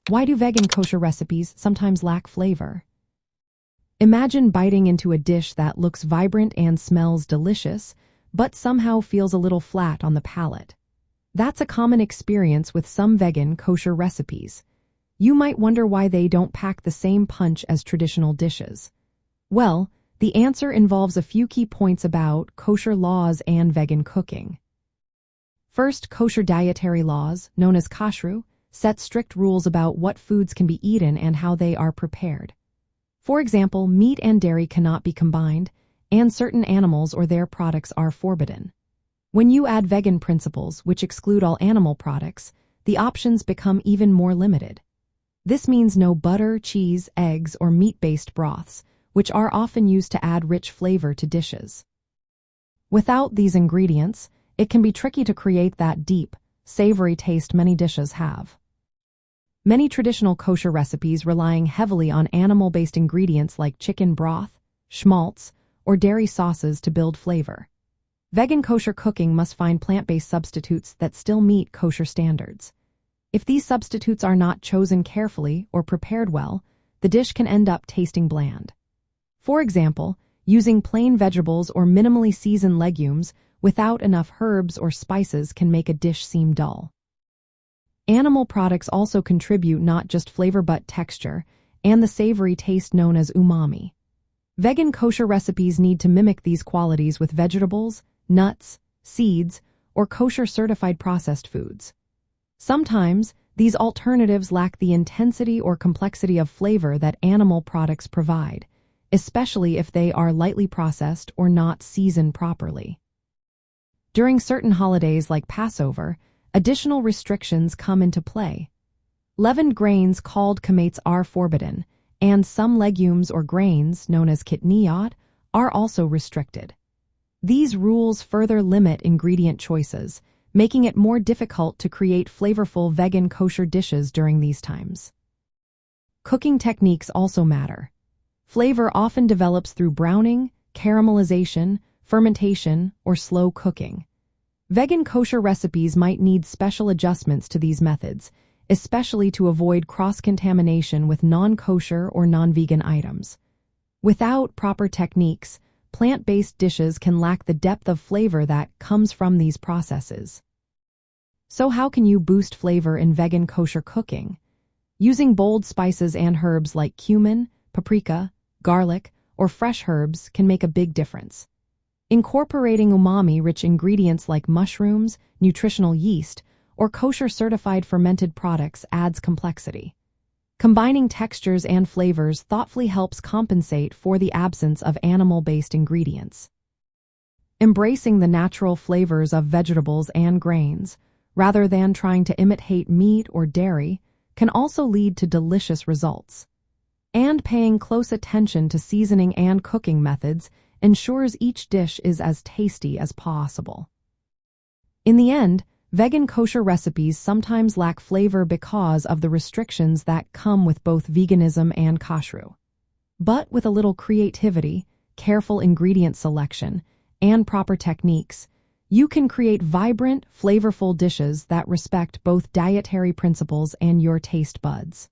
Why do vegan kosher recipes sometimes lack flavor? Imagine biting into a dish that looks vibrant and smells delicious, but somehow feels a little flat on the palate. That's a common experience with some vegan kosher recipes. You might wonder why they don't pack the same punch as traditional dishes. Well, the answer involves a few key points about kosher laws and vegan cooking. First, kosher dietary laws, known as Kashrut, set strict rules about what foods can be eaten and how they are prepared. For example, meat and dairy cannot be combined, and certain animals or their products are forbidden. When you add vegan principles, which exclude all animal products, the options become even more limited. This means no butter, cheese, eggs, or meat-based broths, which are often used to add rich flavor to dishes. Without these ingredients, it can be tricky to create that deep, savory taste many dishes have. Many traditional kosher recipes relying heavily on animal-based ingredients like chicken broth, schmaltz, or dairy sauces to build flavor. Vegan kosher cooking must find plant-based substitutes that still meet kosher standards. If these substitutes are not chosen carefully or prepared well, the dish can end up tasting bland. For example, using plain vegetables or minimally seasoned legumes without enough herbs or spices can make a dish seem dull. Animal products also contribute not just flavor but texture and the savory taste known as umami. Vegan kosher recipes need to mimic these qualities with vegetables, nuts, seeds, or kosher-certified processed foods. Sometimes, these alternatives lack the intensity or complexity of flavor that animal products provide, especially if they are lightly processed or not seasoned properly. During certain holidays like Passover, additional restrictions come into play. Leavened grains called chametz are forbidden, and some legumes or grains, known as kitniyot, are also restricted. These rules further limit ingredient choices, making it more difficult to create flavorful vegan kosher dishes during these times. Cooking techniques also matter. Flavor often develops through browning, caramelization, fermentation, or slow cooking. Vegan kosher recipes might need special adjustments to these methods, especially to avoid cross-contamination with non-kosher or non-vegan items. Without proper techniques, plant-based dishes can lack the depth of flavor that comes from these processes. So how can you boost flavor in vegan kosher cooking? Using bold spices and herbs like cumin, paprika, garlic, or fresh herbs can make a big difference. Incorporating umami-rich ingredients like mushrooms, nutritional yeast, or kosher-certified fermented products adds complexity. Combining textures and flavors thoughtfully helps compensate for the absence of animal-based ingredients. Embracing the natural flavors of vegetables and grains, rather than trying to imitate meat or dairy, can also lead to delicious results. And paying close attention to seasoning and cooking methods ensures each dish is as tasty as possible. In the end, vegan kosher recipes sometimes lack flavor because of the restrictions that come with both veganism and kashrut. But with a little creativity, careful ingredient selection, and proper techniques, you can create vibrant, flavorful dishes that respect both dietary principles and your taste buds.